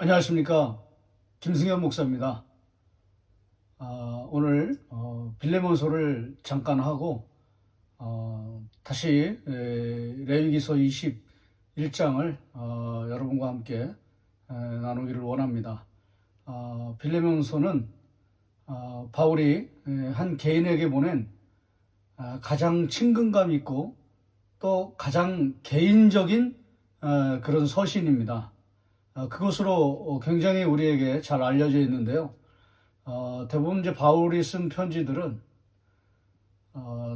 안녕하십니까. 김승현 목사입니다. 오늘 빌레몬서를 잠깐 하고 다시 레위기서 21장을 여러분과 함께 나누기를 원합니다. 빌레몬서는 바울이 한 개인에게 보낸 가장 친근감 있고 또 가장 개인적인 그런 서신입니다. 그것으로 굉장히 우리에게 잘 알려져 있는데요. 대부분 이제 바울이 쓴 편지들은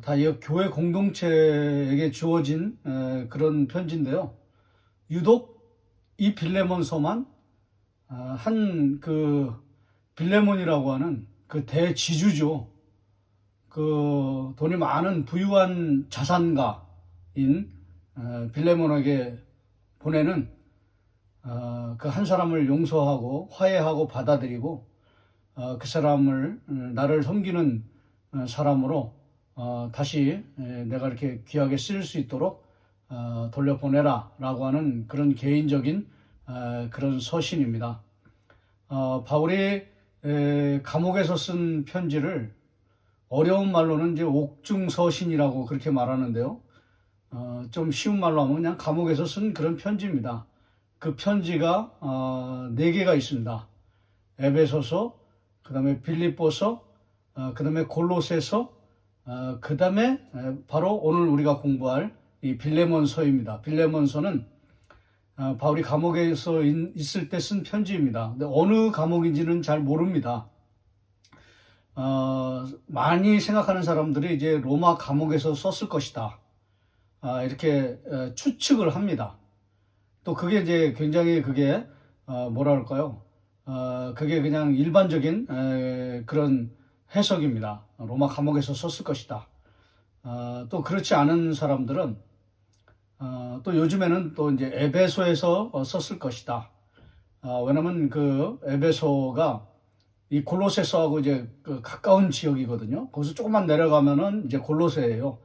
다 이 교회 공동체에게 주어진 그런 편지인데요. 유독 이 빌레몬서만 한 그 빌레몬이라고 하는 그 대지주죠. 그 돈이 많은 부유한 자산가인 빌레몬에게 보내는 그 한 사람을 용서하고 화해하고 받아들이고 그 사람을 나를 섬기는 사람으로 다시 내가 이렇게 귀하게 쓸 수 있도록 돌려보내라 라고 하는 그런 개인적인 그런 서신입니다. 바울이 감옥에서 쓴 편지를 어려운 말로는 이제 옥중서신이라고 그렇게 말하는데요. 좀 쉬운 말로 하면 그냥 감옥에서 쓴 그런 편지입니다. 그 편지가 4개가 있습니다. 에베소서, 그 다음에 빌립보서, 그 다음에 골로새서, 그 다음에 바로 오늘 우리가 공부할 이 빌레몬서입니다. 빌레몬서는 바울이 감옥에서 있을 때 쓴 편지입니다. 근데 어느 감옥인지는 잘 모릅니다. 많이 생각하는 사람들이 이제 로마 감옥에서 썼을 것이다. 이렇게 추측을 합니다. 또 그게 이제 굉장히 그게 뭐라 할까요? 그게 그냥 일반적인 그런 해석입니다. 로마 감옥에서 썼을 것이다. 또 그렇지 않은 사람들은 또 요즘에는 또 이제 에베소에서 썼을 것이다. 왜냐면 그 에베소가 이 골로새서하고 이제 그 가까운 지역이거든요. 거기서 조금만 내려가면은 이제 골로새예요.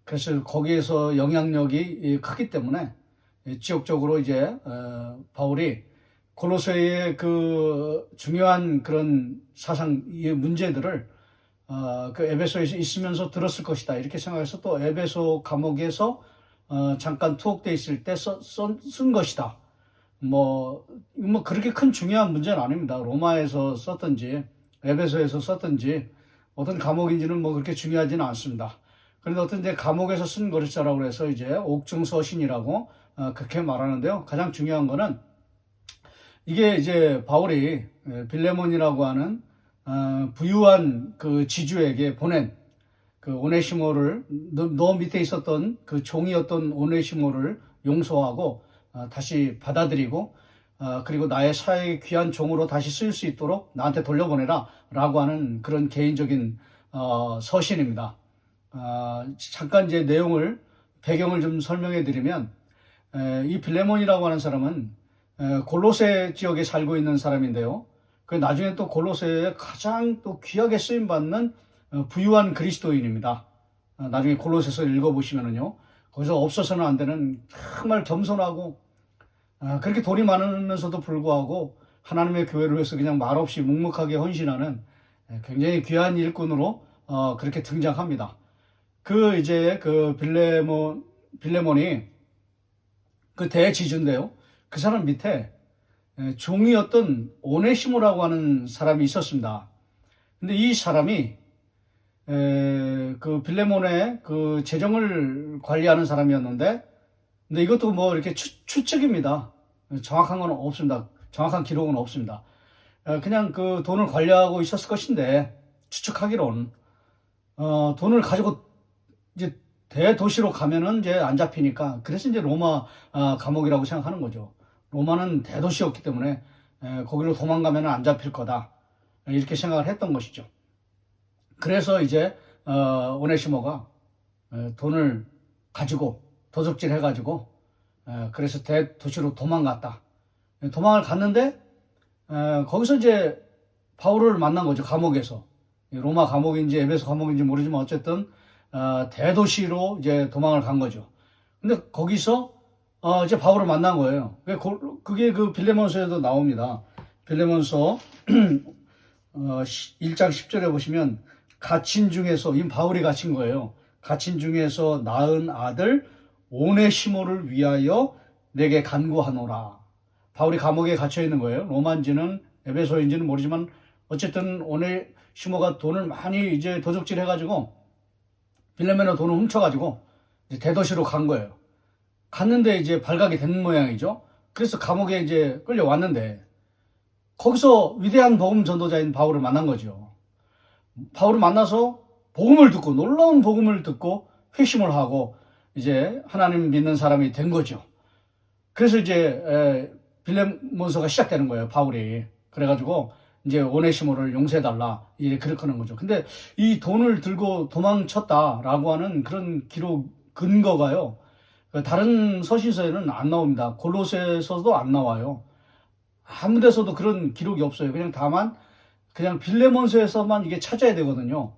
그래서 거기에서 영향력이 크기 때문에 지역적으로 이제 바울이 골로새의 그 중요한 그런 사상 문제들을 그 에베소에서 있으면서 들었을 것이다 이렇게 생각해서 또 에베소 감옥에서 잠깐 투옥돼 있을 때 쓴 것이다. 뭐 그렇게 큰 중요한 문제는 아닙니다. 로마에서 썼든지 에베소에서 썼든지 어떤 감옥인지는 뭐 그렇게 중요하지는 않습니다. 그런데 어떤 이제 감옥에서 쓴 것이라고 해서 이제 옥중서신이라고 그렇게 말하는데요. 가장 중요한 거는 이게 이제 바울이 빌레몬이라고 하는 부유한 그 지주에게 보낸 그 오네시모를 너 밑에 있었던 그 종이었던 오네시모를 용서하고 다시 받아들이고 그리고 나의 사회의 귀한 종으로 다시 쓸 수 있도록 나한테 돌려보내라 라고 하는 그런 개인적인 서신입니다. 잠깐 이제 내용을 배경을 좀 설명해 드리면 이 빌레몬이라고 하는 사람은 골로새 지역에 살고 있는 사람인데요. 그 나중에 또 골로새에 가장 또 귀하게 쓰임 받는 부유한 그리스도인입니다. 나중에 골로새서 읽어보시면은요, 거기서 없어서는 안 되는 정말 겸손하고 그렇게 돈이 많으면서도 불구하고 하나님의 교회를 위해서 그냥 말없이 묵묵하게 헌신하는 굉장히 귀한 일꾼으로 그렇게 등장합니다. 그 이제 그 빌레몬이 그 대지주인데요. 그 사람 밑에 종이었던 오네시모라고 하는 사람이 있었습니다. 근데 이 사람이 그 빌레몬의 그 재정을 관리하는 사람이었는데, 근데 이것도 뭐 이렇게 추측입니다. 정확한 건 없습니다. 정확한 기록은 없습니다. 그냥 그 돈을 관리하고 있었을 것인데, 추측하기론, 돈을 가지고 이제 대도시로 가면은 이제 안 잡히니까, 그래서 이제 로마 감옥이라고 생각하는 거죠. 로마는 대도시였기 때문에 거기로 도망가면 안 잡힐 거다. 이렇게 생각을 했던 것이죠. 그래서 이제 오네시모가 돈을 가지고 도둑질 해가지고 그래서 대도시로 도망갔다. 도망을 갔는데 거기서 이제 바울을 만난 거죠. 감옥에서. 로마 감옥인지 에베소 감옥인지 모르지만 어쨌든 대도시로 이제 도망을 간 거죠. 근데 거기서 이제 바울을 만난 거예요. 그게 그 빌레몬서에도 나옵니다. 빌레몬서 1장 10절에 보시면 갇힌 중에서, 이 바울이 갇힌 거예요. 갇힌 중에서 낳은 아들 오네시모를 위하여 내게 간구하노라. 바울이 감옥에 갇혀 있는 거예요. 로마인지는 에베소인지는 모르지만 어쨌든 오네시모가 돈을 많이 이제 도적질 해가지고 빌레몬의 돈을 훔쳐가지고 이제 대도시로 간 거예요. 갔는데 이제 발각이 된 모양이죠. 그래서 감옥에 이제 끌려왔는데 거기서 위대한 복음 전도자인 바울을 만난 거죠. 바울을 만나서 복음을 듣고, 놀라운 복음을 듣고 회심을 하고 이제 하나님 믿는 사람이 된 거죠. 그래서 이제 빌레몬서가 시작되는 거예요, 바울이. 그래가지고 이제 오네시모를 용서해달라, 이렇게 그렇게 거죠. 근데 이 돈을 들고 도망쳤다라고 하는 그런 기록 근거가요, 다른 서신서에는 안 나옵니다. 골로새서도 안 나와요. 아무 데서도 그런 기록이 없어요. 다만 그냥 빌레몬서에서만 이게 찾아야 되거든요.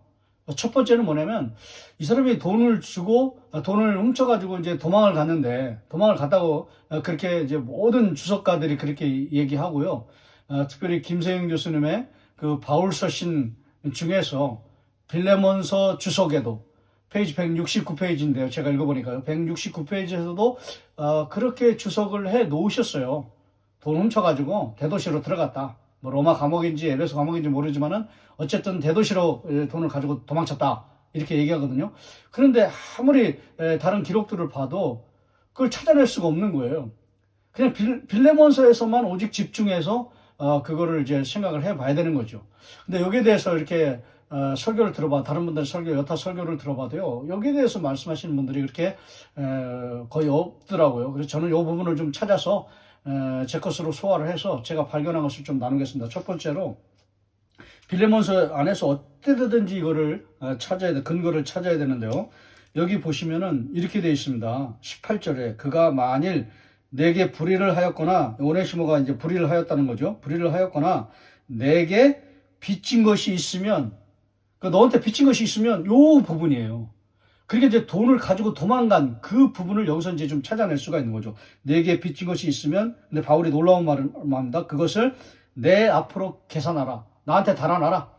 첫 번째는 뭐냐면, 이 사람이 돈을 주고 돈을 훔쳐가지고 이제 도망을 갔는데, 도망을 갔다고 그렇게 이제 모든 주석가들이 그렇게 얘기하고요. 특별히 김세윤 교수님의 그 바울 서신 중에서 빌레몬서 주석에도 페이지 169페이지인데요. 제가 읽어보니까요. 169페이지에서도 그렇게 주석을 해 놓으셨어요. 돈 훔쳐가지고 대도시로 들어갔다. 뭐 로마 감옥인지 에베소 감옥인지 모르지만은 어쨌든 대도시로 돈을 가지고 도망쳤다, 이렇게 얘기하거든요. 그런데 아무리 다른 기록들을 봐도 그걸 찾아낼 수가 없는 거예요. 그냥 빌레몬서에서만 오직 집중해서 그거를 이제 생각을 해봐야 되는 거죠. 근데 여기에 대해서 이렇게 설교를 들어봐, 다른 분들 여타 설교를 들어봐도요, 여기에 대해서 말씀하시는 분들이 그렇게 거의 없더라고요. 그래서 저는 이 부분을 좀 찾아서 제 것으로 소화를 해서 제가 발견한 것을 좀 나누겠습니다. 첫 번째로, 빌레몬서 안에서 어떻게든지 이거를 근거를 찾아야 되는데요. 여기 보시면은 이렇게 되어 있습니다. 18절에 그가 만일 내게 불의를 하였거나, 오네시모가 이제 불의를 하였다는 거죠. 불의를 하였거나 내게 빚진 것이 있으면, 너한테 빚진 것이 있으면 요 부분이에요. 그러니까 이제 돈을 가지고 도망간 그 부분을 여기서 이제 좀 찾아낼 수가 있는 거죠. 내게 빚진 것이 있으면, 근데 바울이 놀라운 말을 합니다. 그것을 내 앞으로 계산하라. 나한테 달아놔라.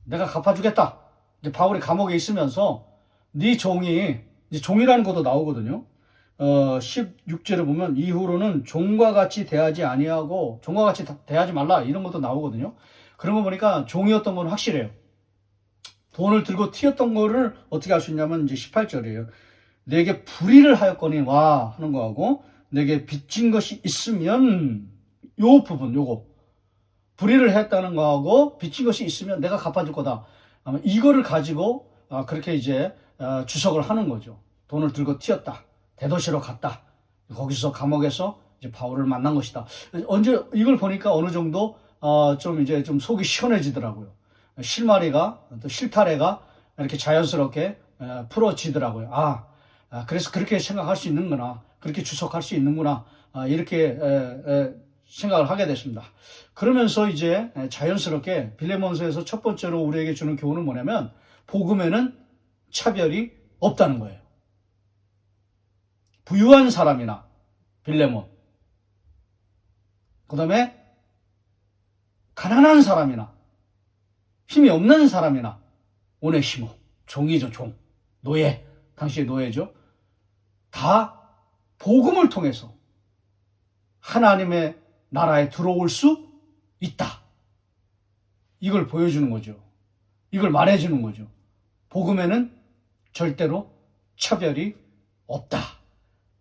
내가 갚아주겠다. 이제 바울이 감옥에 있으면서 네 종이, 이제 종이라는 것도 나오거든요. 16절에 보면 이후로는 종과 같이 대하지 아니하고 종과 같이 대하지 말라, 이런 것도 나오거든요. 그런 거 보니까 종이었던 건 확실해요. 돈을 들고 튀었던 거를 어떻게 알 수 있냐면 이제 18절이에요. 내게 불의를 하였거니 와 하는 거하고, 내게 빚진 것이 있으면, 요 부분, 요거 불의를 했다는 거하고 빚진 것이 있으면 내가 갚아줄 거다, 아마 이거를 가지고 그렇게 이제 주석을 하는 거죠. 돈을 들고 튀었다, 대도시로 갔다, 거기서 감옥에서 이제 바울을 만난 것이다. 언제 이걸 보니까 어느 정도 좀 이제 좀 속이 시원해지더라고요. 실마리가, 또 실타래가 이렇게 자연스럽게 풀어지더라고요. 그래서 그렇게 생각할 수 있는구나, 그렇게 주석할 수 있는구나, 이렇게 생각을 하게 됐습니다. 그러면서 이제 자연스럽게 빌레몬서에서 첫 번째로 우리에게 주는 교훈은 뭐냐면, 복음에는 차별이 없다는 거예요. 부유한 사람이나 빌레몬, 그 다음에 가난한 사람이나 힘이 없는 사람이나 오네시모, 종이죠, 종, 노예, 당시의 노예죠. 다 복음을 통해서 하나님의 나라에 들어올 수 있다, 이걸 보여주는 거죠. 이걸 말해주는 거죠. 복음에는 절대로 차별이 없다.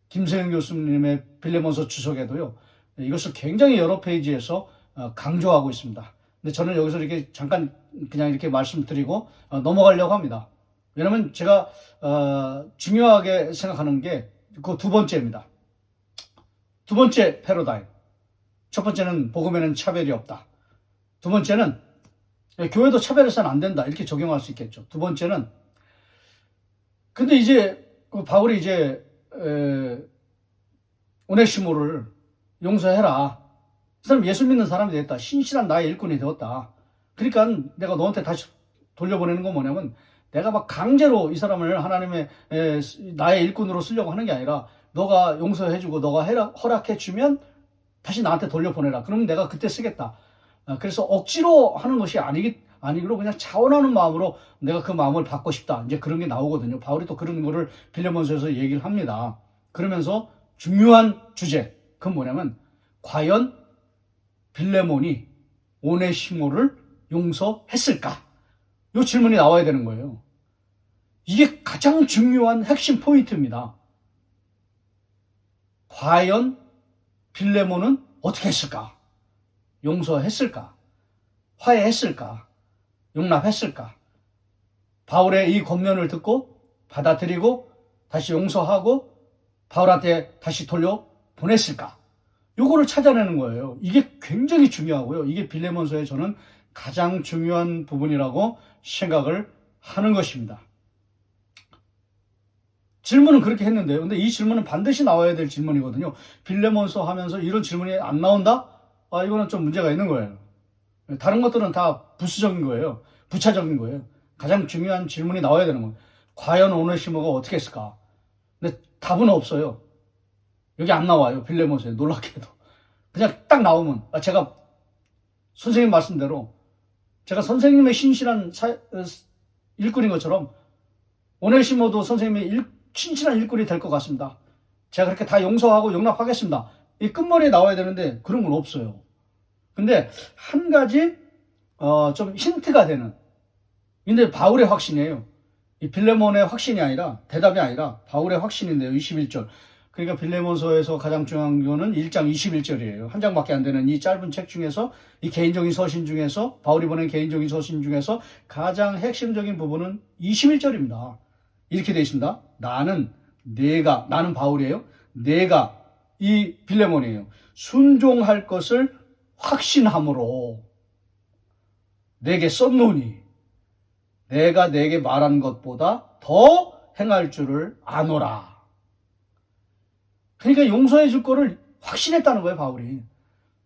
김세영 교수님의 빌레몬서 주석에도요, 이것을 굉장히 여러 페이지에서 강조하고 있습니다. 근데 저는 여기서 이렇게 잠깐 그냥 이렇게 말씀드리고 넘어가려고 합니다. 왜냐면 제가 중요하게 생각하는 게 그 두 번째입니다. 두 번째 패러다임. 첫 번째는 복음에는 차별이 없다. 두 번째는 교회도 차별해서는 안 된다, 이렇게 적용할 수 있겠죠. 두 번째는, 근데 이제 바울이 이제 오네시모를 용서해라. 이 사람 예수 믿는 사람이 됐다. 신실한 나의 일꾼이 되었다. 그러니까 내가 너한테 다시 돌려보내는 건 뭐냐면, 내가 막 강제로 이 사람을 하나님의 나의 일꾼으로 쓰려고 하는 게 아니라 너가 용서해주고 너가 허락해주면 다시 나한테 돌려보내라. 그러면 내가 그때 쓰겠다. 그래서 억지로 하는 것이 아니고 그냥 자원하는 마음으로 내가 그 마음을 받고 싶다. 이제 그런 게 나오거든요. 바울이 또 그런 거를 빌레몬서에서 얘기를 합니다. 그러면서 중요한 주제, 그건 뭐냐면 과연 빌레몬이 오네시모를 용서했을까? 이 질문이 나와야 되는 거예요. 이게 가장 중요한 핵심 포인트입니다. 과연 빌레몬은 어떻게 했을까? 용서했을까? 화해했을까? 용납했을까? 바울의 이 권면을 듣고 받아들이고 다시 용서하고 바울한테 다시 돌려 보냈을까? 요거를 찾아내는 거예요. 이게 굉장히 중요하고요. 이게 빌레몬서의 저는 가장 중요한 부분이라고 생각을 하는 것입니다. 질문은 그렇게 했는데요. 근데 이 질문은 반드시 나와야 될 질문이거든요. 빌레몬서 하면서 이런 질문이 안 나온다? 이거는 좀 문제가 있는 거예요. 다른 것들은 다 부수적인 거예요. 부차적인 거예요. 가장 중요한 질문이 나와야 되는 거예요. 과연 오네시모가 어떻게 했을까? 근데 답은 없어요. 여기 안 나와요. 빌레몬서에 놀랍게도. 그냥 딱 나오면 제가 선생님 말씀대로 제가 선생님의 신실한 일꾼인 것처럼 오네시모도 선생님의 신실한 일꾼이 될 것 같습니다. 제가 그렇게 다 용서하고 용납하겠습니다. 이 끝머리에 나와야 되는데 그런 건 없어요. 근데 한 가지 좀 힌트가 되는, 근데 바울의 확신이에요. 이 빌레몬의 확신이 아니라, 대답이 아니라 바울의 확신인데요. 21절. 그러니까 빌레몬서에서 가장 중요한 거는 1장 21절이에요. 한 장밖에 안 되는 이 짧은 책 중에서, 이 개인적인 서신 중에서, 바울이 보낸 개인적인 서신 중에서 가장 핵심적인 부분은 21절입니다. 이렇게 되어 있습니다. 나는 바울이에요. 내가, 이 빌레몬이에요. 순종할 것을 확신함으로 내게 썼노니 내가 내게 말한 것보다 더 행할 줄을 아노라. 그러니까 용서해 줄 거를 확신했다는 거예요, 바울이.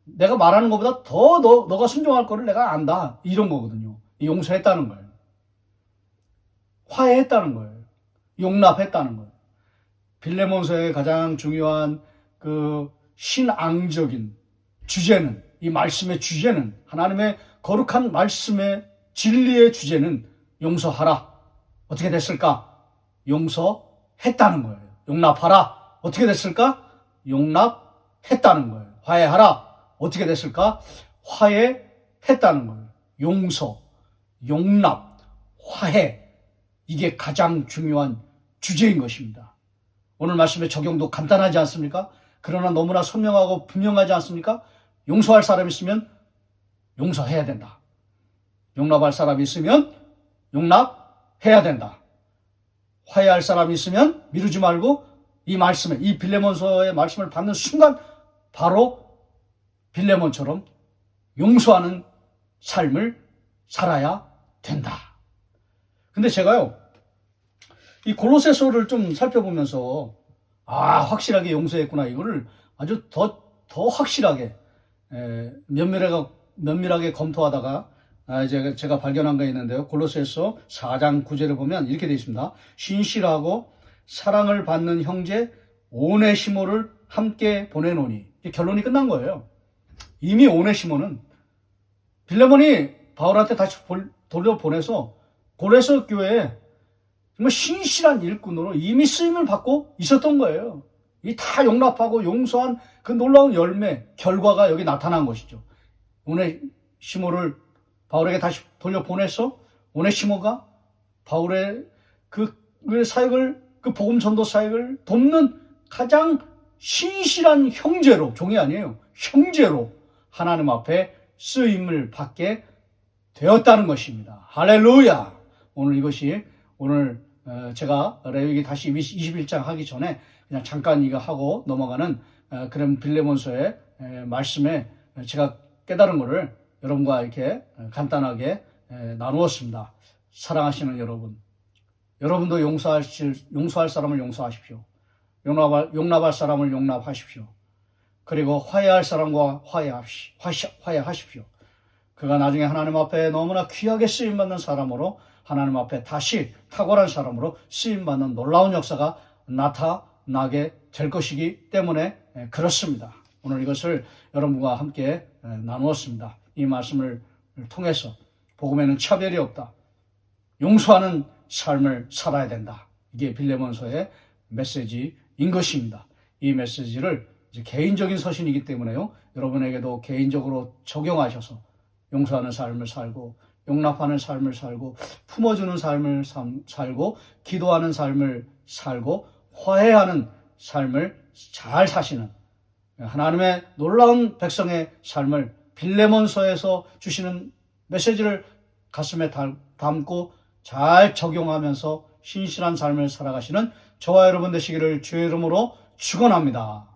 내가 말하는 것보다 더 너가 순종할 거를 내가 안다. 이런 거거든요. 용서했다는 거예요. 화해했다는 거예요. 용납했다는 거예요. 빌레몬서의 가장 중요한 그 신앙적인 주제는, 이 말씀의 주제는, 하나님의 거룩한 말씀의 진리의 주제는 용서하라. 어떻게 됐을까? 용서했다는 거예요. 용납하라. 어떻게 됐을까? 용납했다는 거예요. 화해하라. 어떻게 됐을까? 화해했다는 거예요. 용서, 용납, 화해. 이게 가장 중요한 주제인 것입니다. 오늘 말씀의 적용도 간단하지 않습니까? 그러나 너무나 선명하고 분명하지 않습니까? 용서할 사람이 있으면 용서해야 된다. 용납할 사람이 있으면 용납해야 된다. 화해할 사람이 있으면 미루지 말고 이 빌레몬서의 말씀을 받는 순간 바로 빌레몬처럼 용서하는 삶을 살아야 된다. 근데 제가요, 이 골로새서를 좀 살펴보면서 확실하게 용서했구나, 이거를 아주 더 확실하게 면밀하게 검토하다가 제가 발견한 게 있는데요. 골로새서 4장 9절을 보면 이렇게 되어 있습니다. 신실하고 사랑을 받는 형제 오네시모를 함께 보내노니. 결론이 끝난 거예요. 이미 오네시모는 빌레몬이 바울한테 다시 돌려보내서 고레서 교회에 정말 신실한 일꾼으로 이미 쓰임을 받고 있었던 거예요. 이 다 용납하고 용서한 그 놀라운 열매, 결과가 여기 나타난 것이죠. 오네시모를 바울에게 다시 돌려보내서 오네시모가 바울의 그 사역을, 그 복음 전도 사역을 돕는 가장 신실한 형제로, 종이 아니에요, 형제로 하나님 앞에 쓰임을 받게 되었다는 것입니다. 할렐루야! 오늘 제가 레위기 다시 21장 하기 전에 그냥 잠깐 이거 하고 넘어가는 그런 빌레몬서의 말씀에 제가 깨달은 것을 여러분과 이렇게 간단하게 나누었습니다. 사랑하시는 여러분, 여러분도 용서할 사람을 용서하십시오. 용납할 사람을 용납하십시오. 그리고 화해할 사람과 화해하십시오. 그가 나중에 하나님 앞에 너무나 귀하게 쓰임받는 사람으로, 하나님 앞에 다시 탁월한 사람으로 쓰임받는 놀라운 역사가 나타나게 나게 될 것이기 때문에 그렇습니다. 오늘 이것을 여러분과 함께 나누었습니다. 이 말씀을 통해서 복음에는 차별이 없다. 용서하는 삶을 살아야 된다. 이게 빌레몬서의 메시지인 것입니다. 이 메시지를 이제 개인적인 서신이기 때문에요. 여러분에게도 개인적으로 적용하셔서 용서하는 삶을 살고 용납하는 삶을 살고 품어주는 삶을 살고 기도하는 삶을 살고 화해하는 삶을 잘 사시는 하나님의 놀라운 백성의 삶을 빌레몬서에서 주시는 메시지를 가슴에 담고 잘 적용하면서 신실한 삶을 살아가시는 저와 여러분 되시기를 주의 이름으로 축원합니다.